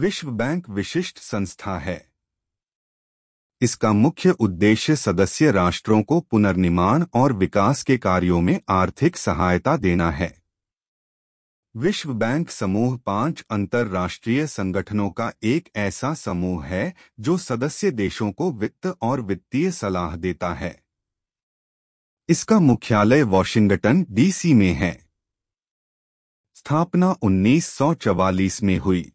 विश्व बैंक विशिष्ट संस्था है। इसका मुख्य उद्देश्य सदस्य राष्ट्रों को पुनर्निर्माण और विकास के कार्यों में आर्थिक सहायता देना है। विश्व बैंक समूह 5 अंतर्राष्ट्रीय संगठनों का एक ऐसा समूह है जो सदस्य देशों को वित्त और वित्तीय सलाह देता है। इसका मुख्यालय वॉशिंगटन डीसी में है। स्थापना 1944 में हुई।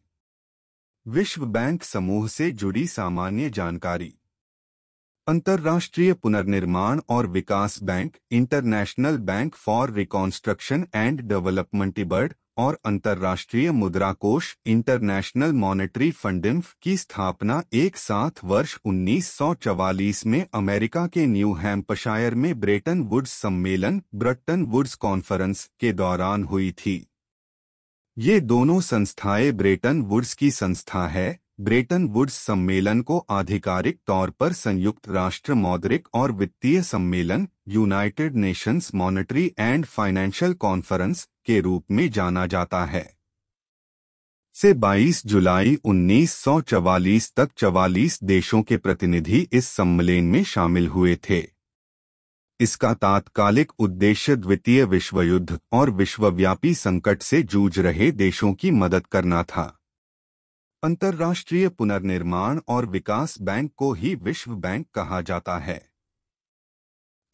विश्व बैंक समूह से जुड़ी सामान्य जानकारी। अंतर्राष्ट्रीय पुनर्निर्माण और विकास bank, international bank for reconstruction and development IBRD और अंतर्राष्ट्रीय मुद्रा कोष, इंटरनेशनल मॉनेटरी फंड IMF की स्थापना एक साथ वर्ष 1944 में अमेरिका के न्यू हैम्पशायर में ब्रेटन वुड्स सम्मेलन, ब्रटन वुड्स कॉन्फ्रेंस के दौरान हुई थी। ये दोनों संस्थाएं ब्रेटन वुड्स की संस्था है। ब्रेटन वुड्स सम्मेलन को आधिकारिक तौर पर संयुक्त राष्ट्र मौद्रिक और वित्तीय सम्मेलन, United Nations monetary and financial conference के रूप में जाना जाता है। से 22 जुलाई 1944 तक 44 देशों के प्रतिनिधि इस सम्मेलन में शामिल हुए थे। इसका तात्कालिक उद्देश्य द्वितीय विश्व युद्ध और विश्वव्यापी संकट से जूझ रहे देशों की मदद करना था। अंतर्राष्ट्रीय पुनर्निर्माण और विकास बैंक को ही विश्व बैंक कहा जाता है।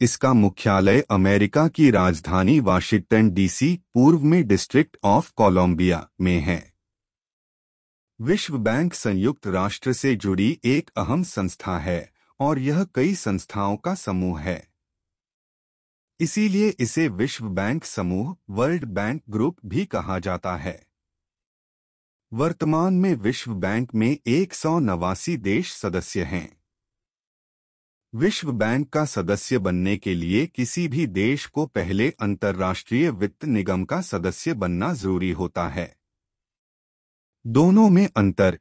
इसका मुख्यालय अमेरिका की राजधानी वाशिंगटन डीसी, पूर्व में डिस्ट्रिक्ट ऑफ कोलंबिया में है। विश्व बैंक संयुक्त राष्ट्र से जुड़ी एक अहम संस्था है और यह कई संस्थाओं का समूह है। इसीलिए इसे विश्व बैंक समूह, वर्ल्ड बैंक ग्रुप भी कहा जाता है। वर्तमान में विश्व बैंक में 189 देश सदस्य हैं। विश्व बैंक का सदस्य बनने के लिए किसी भी देश को पहले अंतर्राष्ट्रीय वित्त निगम का सदस्य बनना जरूरी होता है। दोनों में अंतर।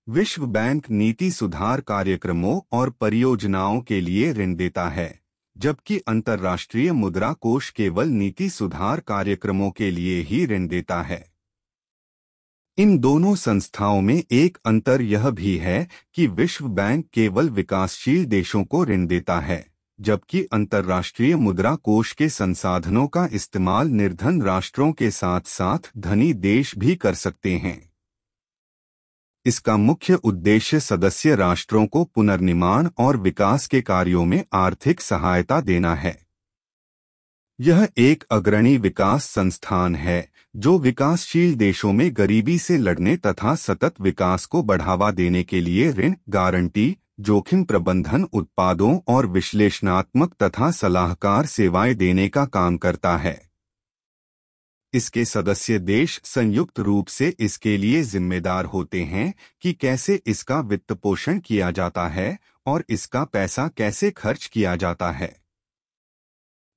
विश्व बैंक नीति सुधार कार्यक्रमों और परियोजनाओं के लिए ऋण देता है, जबकि अंतर्राष्ट्रीय मुद्रा कोष केवल नीति सुधार कार्यक्रमों के लिए ही ऋण देता है। इन दोनों संस्थाओं में एक अंतर यह भी है कि विश्व बैंक केवल विकासशील देशों को ऋण देता है, जबकि अंतर्राष्ट्रीय मुद्रा कोष के संसाधनों का इस्तेमाल निर्धन राष्ट्रों के साथ साथ धनी देश भी कर सकते हैं। इसका मुख्य उद्देश्य सदस्य राष्ट्रों को पुनर्निर्माण और विकास के कार्यों में आर्थिक सहायता देना है। यह एक अग्रणी विकास संस्थान है जो विकासशील देशों में गरीबी से लड़ने तथा सतत विकास को बढ़ावा देने के लिए ऋण, गारंटी, जोखिम प्रबंधन, उत्पादों और विश्लेषणात्मक तथा सलाहकार सेवाएं देने का काम करता है। इसके सदस्य देश संयुक्त रूप से इसके लिए जिम्मेदार होते हैं कि कैसे इसका वित्त पोषण किया जाता है और इसका पैसा कैसे खर्च किया जाता है।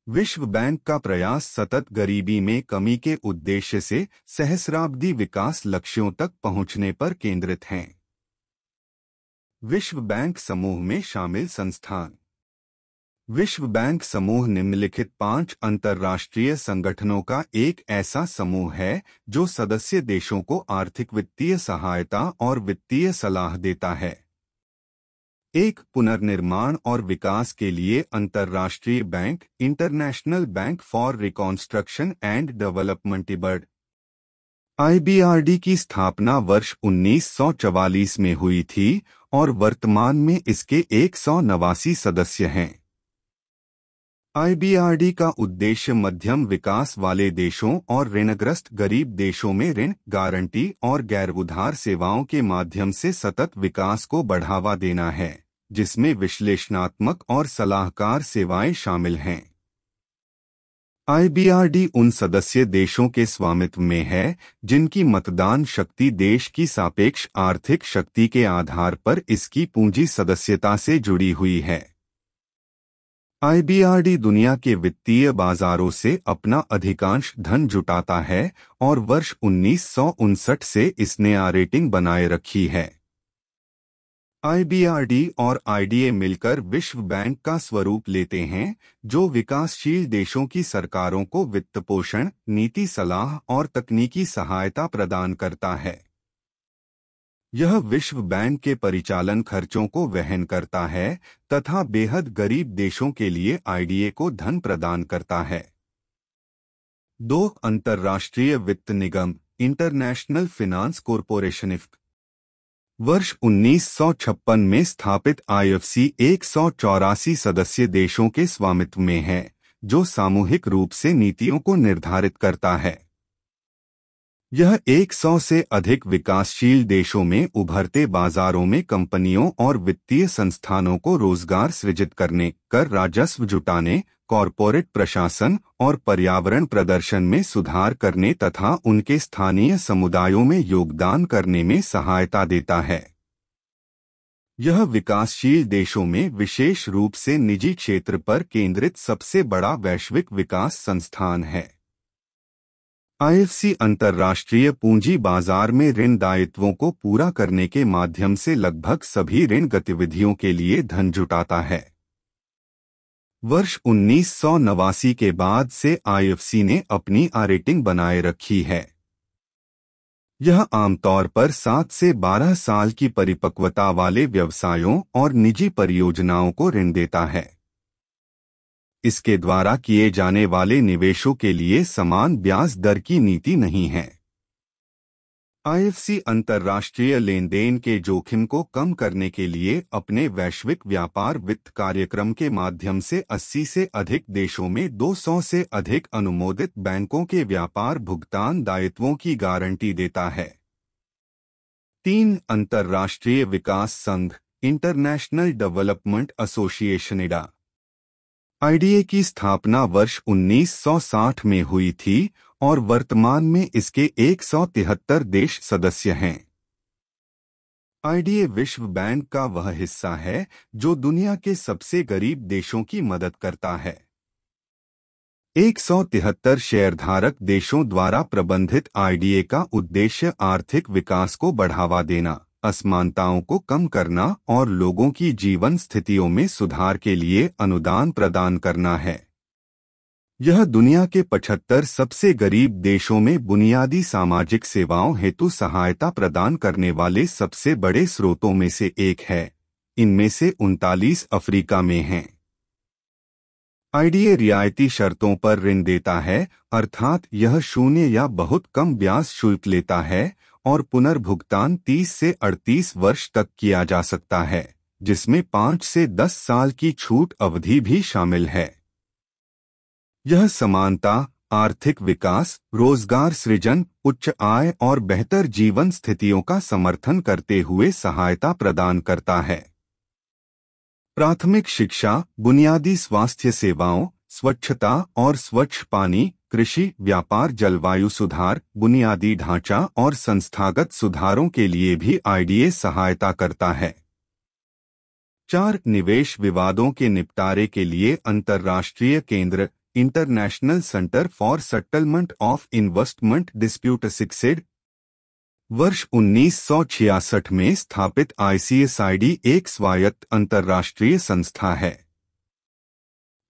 विश्व बैंक का प्रयास सतत गरीबी में कमी के उद्देश्य से सहस्राब्दी विकास लक्ष्यों तक पहुंचने पर केंद्रित हैं। विश्व बैंक समूह में शामिल संस्थान। विश्व बैंक समूह निम्नलिखित 5 अंतर्राष्ट्रीय संगठनों का एक ऐसा समूह है जो सदस्य देशों को आर्थिक वित्तीय सहायता और वित्तीय सलाह देता है। 1. पुनर्निर्माण और विकास के लिए अंतर्राष्ट्रीय bank, international bank for reconstruction and development IBRD। IBRD की स्थापना वर्ष 1944 में हुई थी और वर्तमान में इसके 189 सदस्य हैं। IBRD का उद्देश्य मध्यम विकास वाले देशों और ऋणग्रस्त गरीब देशों में ऋण, गारंटी और गैर उधार सेवाओं के माध्यम से सतत विकास को बढ़ावा देना है, जिसमें विश्लेषणात्मक और सलाहकार सेवाएं शामिल हैं। IBRD उन सदस्य देशों के स्वामित्व में है जिनकी मतदान शक्ति देश की सापेक्ष आर्थिक शक्ति के आधार पर इसकी पूंजी सदस्यता से जुड़ी हुई है। IBRD दुनिया के वित्तीय बाजारों से अपना अधिकांश धन जुटाता है और वर्ष 1959 से इसने A रेटिंग बनाए रखी है। IBRD और IDA मिलकर विश्व बैंक का स्वरूप लेते हैं, जो विकासशील देशों की सरकारों को वित्त पोषण, नीति सलाह और तकनीकी सहायता प्रदान करता है। यह विश्व बैंक के परिचालन खर्चों को वहन करता है तथा बेहद गरीब देशों के लिए आईडीए को धन प्रदान करता है। 2. अंतर्राष्ट्रीय वित्त निगम इंटरनेशनल फाइनेंस कॉरपोरेशन इफ्क वर्ष 1956 में स्थापित आईएफसी 184 सदस्य देशों के स्वामित्व में है, जो सामूहिक रूप से नीतियों को निर्धारित करता है। यह 100 से अधिक विकासशील देशों में उभरते बाजारों में कंपनियों और वित्तीय संस्थानों को रोजगार सृजित करने, कर राजस्व जुटाने, कॉरपोरेट प्रशासन और पर्यावरण प्रदर्शन में सुधार करने तथा उनके स्थानीय समुदायों में योगदान करने में सहायता देता है। यह विकासशील देशों में विशेष रूप से निजी क्षेत्र पर केंद्रित सबसे बड़ा वैश्विक विकास संस्थान है। आईएफसी अंतर्राष्ट्रीय पूंजी बाजार में ऋण दायित्वों को पूरा करने के माध्यम से लगभग सभी ऋण गतिविधियों के लिए धन जुटाता है। वर्ष 1989 के बाद से आईएफसी ने अपनी रेटिंग बनाए रखी है। यह आमतौर पर 7 से 12 साल की परिपक्वता वाले व्यवसायों और निजी परियोजनाओं को ऋण देता है। इसके द्वारा किए जाने वाले निवेशों के लिए समान ब्याज दर की नीति नहीं है। आईएफसी अंतर्राष्ट्रीय लेनदेन के जोखिम को कम करने के लिए अपने वैश्विक व्यापार वित्त कार्यक्रम के माध्यम से 80 से अधिक देशों में 200 से अधिक अनुमोदित बैंकों के व्यापार भुगतान दायित्वों की गारंटी देता है। 3. अंतर्राष्ट्रीय विकास संघ international development association IDA IDA की स्थापना वर्ष 1960 में हुई थी और वर्तमान में इसके 173 देश सदस्य हैं। आईडीए विश्व बैंक का वह हिस्सा है जो दुनिया के सबसे गरीब देशों की मदद करता है। 173 शेयरधारक देशों द्वारा प्रबंधित आईडीए का उद्देश्य आर्थिक विकास को बढ़ावा देना, असमानताओं को कम करना और लोगों की जीवन स्थितियों में सुधार के लिए अनुदान प्रदान करना है। यह दुनिया के 75 सबसे गरीब देशों में बुनियादी सामाजिक सेवाओं हेतु सहायता प्रदान करने वाले सबसे बड़े स्रोतों में से एक है। इनमें से 39 अफ्रीका में हैं। आईडीए रियायती शर्तों पर ऋण देता है, अर्थात यह शून्य या बहुत कम ब्याज शुल्क लेता है और पुनर्भुगतान 30 से 38 वर्ष तक किया जा सकता है, जिसमें 5 से 10 साल की छूट अवधि भी शामिल है। यह समानता, आर्थिक विकास, रोजगार सृजन, उच्च आय और बेहतर जीवन स्थितियों का समर्थन करते हुए सहायता प्रदान करता है। प्राथमिक शिक्षा, बुनियादी स्वास्थ्य सेवाओं, स्वच्छता और स्वच्छ पानी, कृषि, व्यापार, जलवायु सुधार, बुनियादी ढांचा और संस्थागत सुधारों के लिए भी आईडीए सहायता करता है। 4. निवेश विवादों के निपटारे के लिए अंतर्राष्ट्रीय केंद्र international centre for settlement of investment disputes ICSID वर्ष 1966 में स्थापित ICSID एक स्वायत्त अंतर्राष्ट्रीय संस्था है।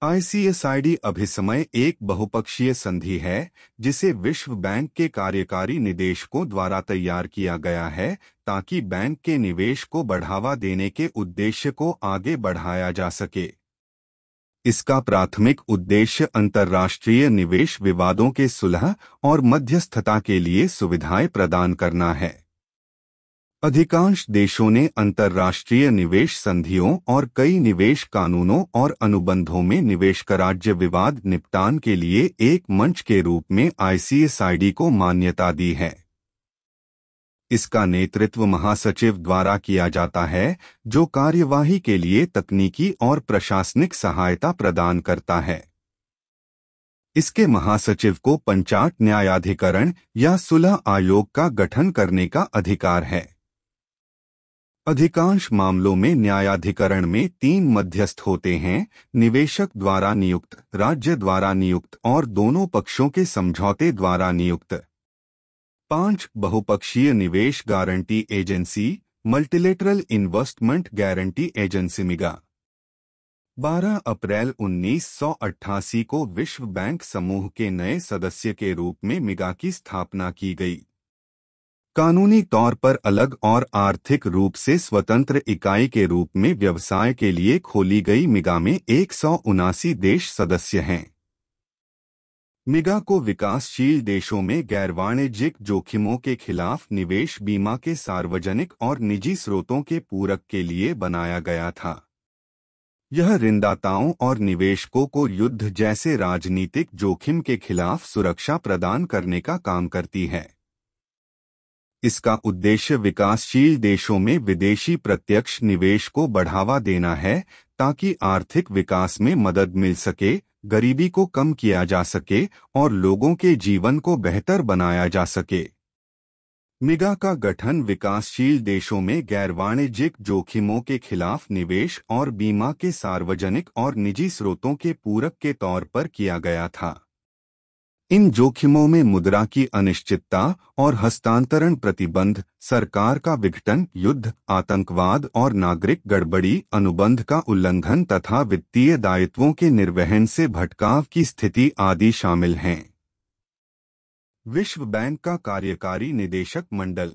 ICSID अभिसमय एक बहुपक्षीय संधि है जिसे विश्व बैंक के कार्यकारी निदेशकों द्वारा तैयार किया गया है ताकि बैंक के निवेश को बढ़ावा देने के उद्देश्य को आगे बढ़ाया जा सके। इसका प्राथमिक उद्देश्य अंतर्राष्ट्रीय निवेश विवादों के सुलह और मध्यस्थता के लिए सुविधाएं प्रदान करना है। अधिकांश देशों ने अंतर्राष्ट्रीय निवेश संधियों और कई निवेश कानूनों और अनुबंधों में निवेश राज्य विवाद निपटान के लिए एक मंच के रूप में ICSID को मान्यता दी है। इसका नेतृत्व महासचिव द्वारा किया जाता है, जो कार्यवाही के लिए तकनीकी और प्रशासनिक सहायता प्रदान करता है। इसके महासचिव को पंचायत न्यायाधिकरण या सुलह आयोग का गठन करने का अधिकार है। अधिकांश मामलों में न्यायाधिकरण में 3 मध्यस्थ होते हैं, निवेशक द्वारा नियुक्त, राज्य द्वारा नियुक्त और दोनों पक्षों के समझौते द्वारा नियुक्त। 5. बहुपक्षीय निवेश guarantee agency multilateral investment guarantee agency MIGA 12 अप्रैल 1988 को विश्व बैंक समूह के नए सदस्य के रूप में MIGA की स्थापना की गई। कानूनी तौर पर अलग और आर्थिक रूप से स्वतंत्र इकाई के रूप में व्यवसाय के लिए खोली गई मिगा में 179 देश सदस्य हैं। मिगा को विकासशील देशों में गैरवाणिज्यिक जोखिमों के खिलाफ निवेश बीमा के सार्वजनिक और निजी स्रोतों के पूरक के लिए बनाया गया था। यह ऋणदाताओं और निवेशकों को युद्ध जैसे राजनीतिक जोखिम के खिलाफ सुरक्षा प्रदान करने का काम करती है। इसका उद्देश्य विकासशील देशों में विदेशी प्रत्यक्ष निवेश को बढ़ावा देना है ताकि आर्थिक विकास में मदद मिल सके, गरीबी को कम किया जा सके और लोगों के जीवन को बेहतर बनाया जा सके। मिगा का गठन विकासशील देशों में गैरवाणिज्यिक जोखिमों के खिलाफ निवेश और बीमा के सार्वजनिक और निजी स्रोतों के पूरक के तौर पर किया गया था। इन जोखिमों में मुद्रा की अनिश्चितता और हस्तांतरण प्रतिबंध, सरकार का विघटन, युद्ध, आतंकवाद और नागरिक गड़बड़ी, अनुबंध का उल्लंघन तथा वित्तीय दायित्वों के निर्वहन से भटकाव की स्थिति आदि शामिल हैं। विश्व बैंक का कार्यकारी निदेशक मंडल।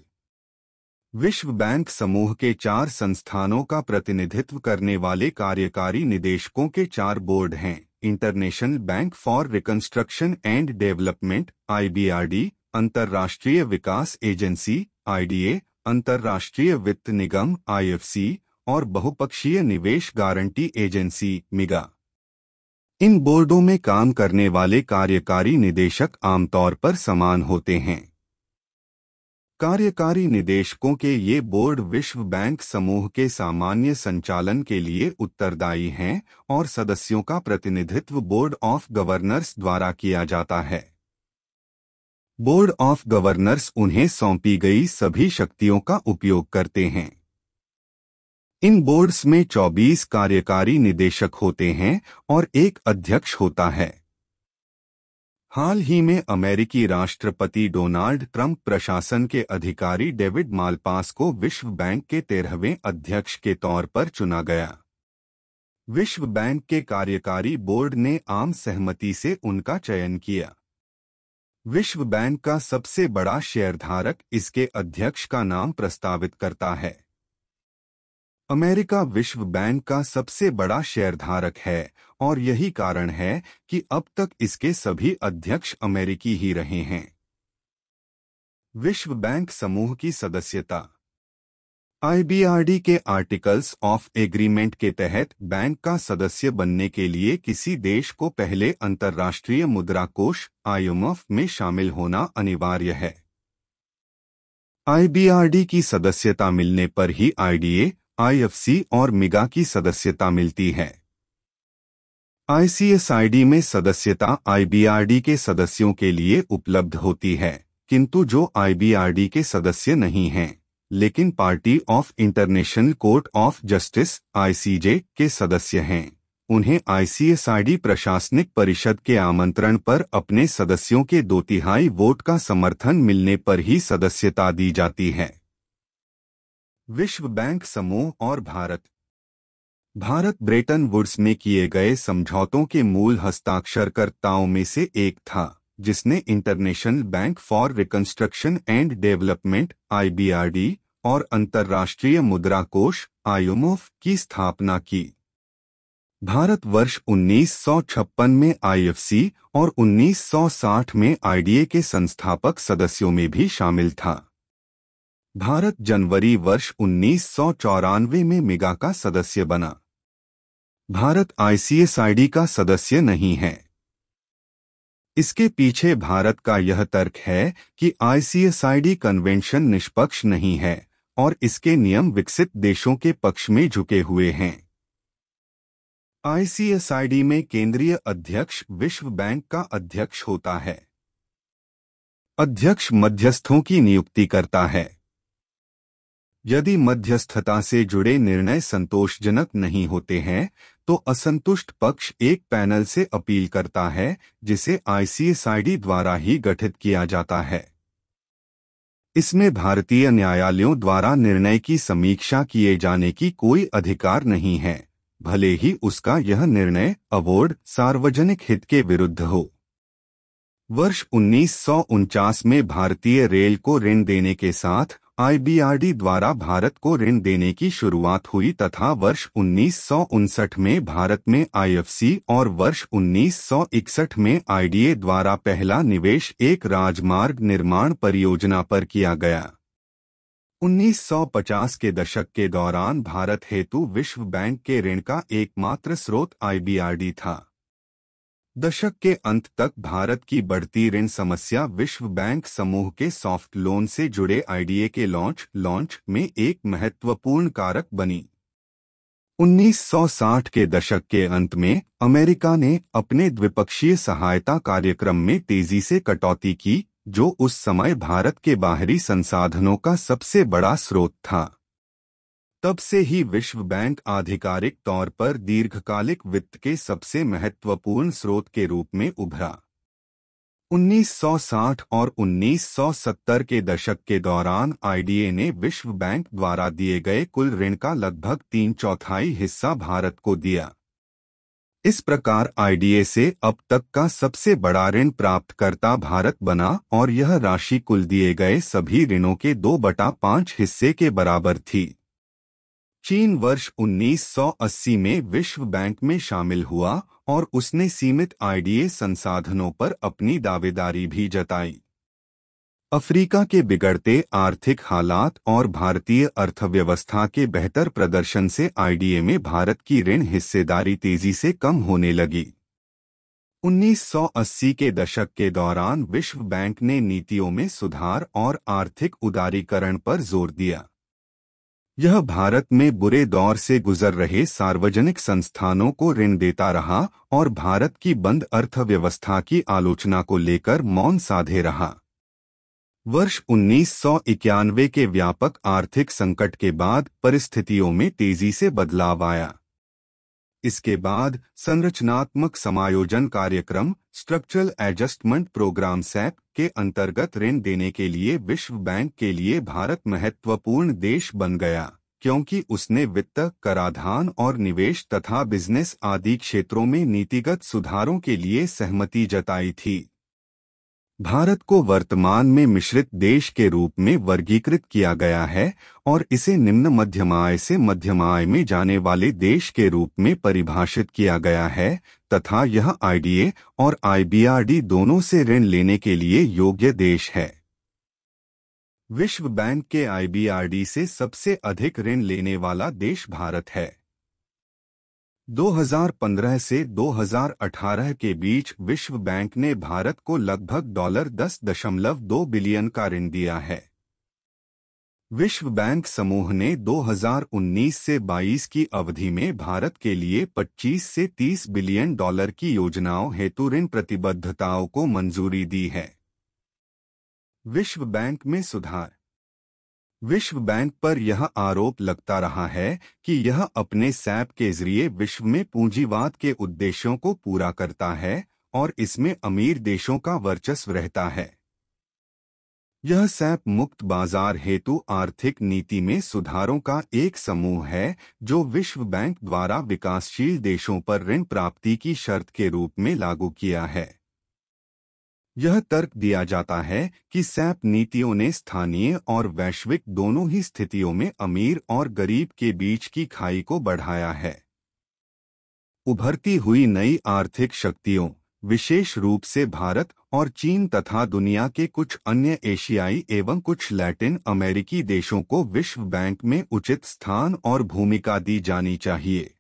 विश्व बैंक समूह के 4 संस्थानों का प्रतिनिधित्व करने वाले कार्यकारी निदेशकों के 4 बोर्ड हैं। International bank for reconstruction and development (IBRD), अंतर्राष्ट्रीय विकास एजेंसी (IDA), अंतर्राष्ट्रीय वित्त निगम (IFC) और बहुपक्षीय निवेश गारंटी एजेंसी (MIGA). इन बोर्डों में काम करने वाले कार्यकारी निदेशक आमतौर पर समान होते हैं। कार्यकारी निदेशकों के ये बोर्ड विश्व बैंक समूह के सामान्य संचालन के लिए उत्तरदायी हैं और सदस्यों का प्रतिनिधित्व बोर्ड ऑफ गवर्नर्स द्वारा किया जाता है। बोर्ड ऑफ गवर्नर्स उन्हें सौंपी गई सभी शक्तियों का उपयोग करते हैं। इन बोर्ड्स में 24 कार्यकारी निदेशक होते हैं और एक अध्यक्ष होता है। हाल ही में अमेरिकी राष्ट्रपति डोनाल्ड ट्रंप प्रशासन के अधिकारी डेविड मालपास को विश्व बैंक के 13वें अध्यक्ष के तौर पर चुना गया। विश्व बैंक के कार्यकारी बोर्ड ने आम सहमति से उनका चयन किया। विश्व बैंक का सबसे बड़ा शेयरधारक इसके अध्यक्ष का नाम प्रस्तावित करता है। अमेरिका विश्व बैंक का सबसे बड़ा शेयरधारक है और यही कारण है कि अब तक इसके सभी अध्यक्ष अमेरिकी ही रहे हैं। विश्व बैंक समूह की सदस्यता। IBRD के आर्टिकल्स ऑफ एग्रीमेंट के तहत बैंक का सदस्य बनने के लिए किसी देश को पहले अंतर्राष्ट्रीय मुद्रा कोष (IMF) में शामिल होना अनिवार्य है। IBRD की सदस्यता मिलने पर ही IDA, IFC और MIGA की सदस्यता मिलती है। ICSID में सदस्यता IBRD के सदस्यों के लिए उपलब्ध होती है, किंतु जो IBRD के सदस्य नहीं हैं, लेकिन party of international court of justice (ICJ) के सदस्य हैं, उन्हें ICSID प्रशासनिक परिषद के आमंत्रण पर अपने सदस्यों के 2/3 वोट का समर्थन मिलने पर ही सदस्यता दी जाती है। विश्व बैंक समूह और भारत। भारत ब्रेटन वुड्स में किए गए समझौतों के मूल हस्ताक्षरकर्ताओं में से एक था, जिसने international bank for reconstruction and development (IBRD) और अंतर्राष्ट्रीय मुद्रा कोष (IMF) की स्थापना की। भारत वर्ष 1956 में IFC और 1960 में IDA के संस्थापक सदस्यों में भी शामिल था। भारत जनवरी वर्ष 1994 में MIGA का सदस्य बना। भारत ICSID का सदस्य नहीं है। इसके पीछे भारत का यह तर्क है कि ICSID कन्वेंशन निष्पक्ष नहीं है और इसके नियम विकसित देशों के पक्ष में झुके हुए हैं। ICSID में केंद्रीय अध्यक्ष विश्व बैंक का अध्यक्ष होता है। अध्यक्ष मध्यस्थों की नियुक्ति करता है। यदि मध्यस्थता से जुड़े निर्णय संतोषजनक नहीं होते हैं, तो असंतुष्ट पक्ष एक पैनल से अपील करता है, जिसे ICSID द्वारा ही गठित किया जाता है। इसमें भारतीय न्यायालयों द्वारा निर्णय की समीक्षा किए जाने की कोई अधिकार नहीं है, भले ही उसका यह निर्णय अवोर्ड सार्वजनिक हित के विरुद्ध हो। वर्ष 1949 में भारतीय रेल को ऋण देने के साथ आईबीआरडी द्वारा भारत को ऋण देने की शुरुआत हुई तथा वर्ष 1959 में भारत में आईएफसी और वर्ष 1961 में आईडीए द्वारा पहला निवेश एक राजमार्ग निर्माण परियोजना पर किया गया। 1950 के दशक के दौरान भारत हेतु विश्व बैंक के ऋण का एकमात्र स्रोत आईबीआरडी था। दशक के अंत तक भारत की बढ़ती ऋण समस्या विश्व बैंक समूह के सॉफ्ट लोन से जुड़े आईडीए के लॉन्च में एक महत्वपूर्ण कारक बनी। 1960 के दशक के अंत में अमेरिका ने अपने द्विपक्षीय सहायता कार्यक्रम में तेजी से कटौती की, जो उस समय भारत के बाहरी संसाधनों का सबसे बड़ा स्रोत था। तब से ही विश्व बैंक आधिकारिक तौर पर दीर्घकालिक वित्त के सबसे महत्वपूर्ण स्रोत के रूप में उभरा। 1960 और 1970 के दशक के दौरान आईडीए ने विश्व बैंक द्वारा दिए गए कुल ऋण का लगभग 3/4 हिस्सा भारत को दिया। इस प्रकार आईडीए से अब तक का सबसे बड़ा ऋण प्राप्तकर्ता भारत बना और यह राशि कुल दिए गए सभी ऋणों के 2/5 हिस्से के बराबर थी। चीन वर्ष 1980 में विश्व बैंक में शामिल हुआ और उसने सीमित आईडीए संसाधनों पर अपनी दावेदारी भी जताई। अफ्रीका के बिगड़ते आर्थिक हालात और भारतीय अर्थव्यवस्था के बेहतर प्रदर्शन से आईडीए में भारत की ऋण हिस्सेदारी तेजी से कम होने लगी। 1980 के दशक के दौरान विश्व बैंक ने नीतियों में सुधार और आर्थिक उदारीकरण पर जोर दिया। यह भारत में बुरे दौर से गुजर रहे सार्वजनिक संस्थानों को ऋण देता रहा और भारत की बंद अर्थव्यवस्था की आलोचना को लेकर मौन साधे रहा। वर्ष 1991 के व्यापक आर्थिक संकट के बाद परिस्थितियों में तेजी से बदलाव आया। इसके बाद संरचनात्मक समायोजन कार्यक्रम स्ट्रक्चरल एडजस्टमेंट प्रोग्राम सैप के अंतर्गत ऋण देने के लिए विश्व बैंक के लिए भारत महत्वपूर्ण देश बन गया, क्योंकि उसने वित्त, कराधान और निवेश तथा बिजनेस आदि क्षेत्रों में नीतिगत सुधारों के लिए सहमति जताई थी। भारत को वर्तमान में मिश्रित देश के रूप में वर्गीकृत किया गया है और इसे निम्न मध्यम आय से मध्यम आय में जाने वाले देश के रूप में परिभाषित किया गया है तथा यह आईडीए और आईबीआरडी दोनों से ऋण लेने के लिए योग्य देश है। विश्व बैंक के आईबीआरडी से सबसे अधिक ऋण लेने वाला देश भारत है। 2015 से 2018 के बीच विश्व बैंक ने भारत को लगभग $10.2 बिलियन का ऋण दिया है। विश्व बैंक समूह ने 2019 से 22 की अवधि में भारत के लिए 25 से 30 बिलियन डॉलर की योजनाओं हेतु ऋण प्रतिबद्धताओं को मंजूरी दी है। विश्व बैंक में सुधार। विश्व बैंक पर यह आरोप लगता रहा है कि यह अपने सैप के जरिए विश्व में पूंजीवाद के उद्देश्यों को पूरा करता है और इसमें अमीर देशों का वर्चस्व रहता है। यह सैप मुक्त बाजार हेतु आर्थिक नीति में सुधारों का एक समूह है जो विश्व बैंक द्वारा विकासशील देशों पर ऋण प्राप्ति की शर्त के रूप में लागू किया है। यह तर्क दिया जाता है कि सैप नीतियों ने स्थानीय और वैश्विक दोनों ही स्थितियों में अमीर और गरीब के बीच की खाई को बढ़ाया है। उभरती हुई नई आर्थिक शक्तियों, विशेष रूप से भारत और चीन तथा दुनिया के कुछ अन्य एशियाई एवं कुछ लैटिन अमेरिकी देशों को विश्व बैंक में उचित स्थान और भूमिका दी जानी चाहिए।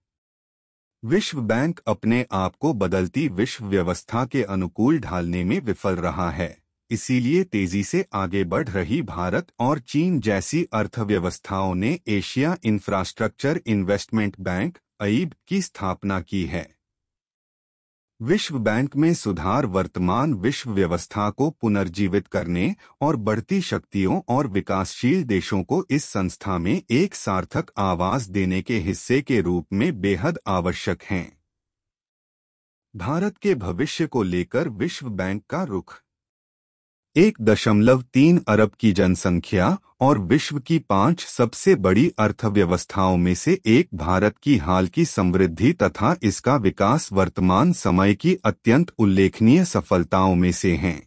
विश्व बैंक अपने आप को बदलती विश्व व्यवस्था के अनुकूल ढालने में विफल रहा है, इसीलिए तेजी से आगे बढ़ रही भारत और चीन जैसी अर्थव्यवस्थाओं ने Asia infrastructure investment bank (AIIB) की स्थापना की है। विश्व बैंक में सुधार वर्तमान विश्व व्यवस्था को पुनर्जीवित करने और बढ़ती शक्तियों और विकासशील देशों को इस संस्था में एक सार्थक आवाज देने के हिस्से के रूप में बेहद आवश्यक हैं। भारत के भविष्य को लेकर विश्व बैंक का रुख। 1.3 अरब की जनसंख्या और विश्व की 5 सबसे बड़ी अर्थव्यवस्थाओं में से एक भारत की हाल की समृद्धि तथा इसका विकास वर्तमान समय की अत्यंत उल्लेखनीय सफलताओं में से हैं।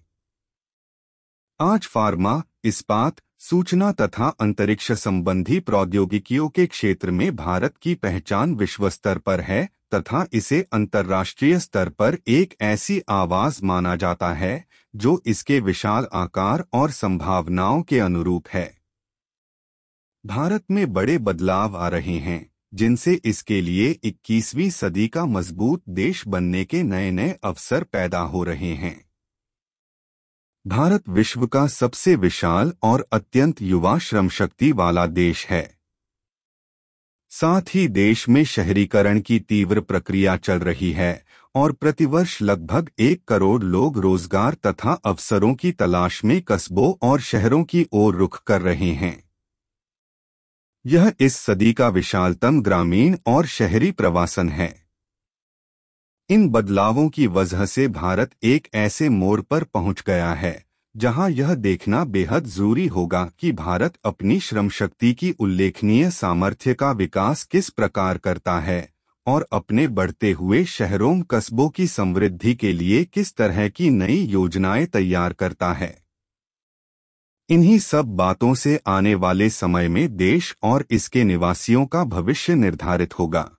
आज फार्मा, इस्पात, सूचना तथा अंतरिक्ष संबंधी प्रौद्योगिकियों के क्षेत्र में भारत की पहचान विश्व स्तर पर है तथा इसे अंतर्राष्ट्रीय स्तर पर एक ऐसी आवाज माना जाता है जो इसके विशाल आकार और संभावनाओं के अनुरूप है। भारत में बड़े बदलाव आ रहे हैं जिनसे इसके लिए 21वीं सदी का मजबूत देश बनने के नए नए अवसर पैदा हो रहे हैं। भारत विश्व का सबसे विशाल और अत्यंत युवा श्रमशक्ति वाला देश है। साथ ही देश में शहरीकरण की तीव्र प्रक्रिया चल रही है और प्रतिवर्ष लगभग 1 करोड़ लोग रोजगार तथा अवसरों की तलाश में कस्बों और शहरों की ओर रुख कर रहे हैं। यह इस सदी का विशालतम ग्रामीण और शहरी प्रवासन है। इन बदलावों की वजह से भारत एक ऐसे मोड़ पर पहुंच गया है जहां यह देखना बेहद जरूरी होगा कि भारत अपनी श्रमशक्ति की उल्लेखनीय सामर्थ्य का विकास किस प्रकार करता है और अपने बढ़ते हुए शहरों कस्बों की समृद्धि के लिए किस तरह की नई योजनाएं तैयार करता है। इन्हीं सब बातों से आने वाले समय में देश और इसके निवासियों का भविष्य निर्धारित होगा।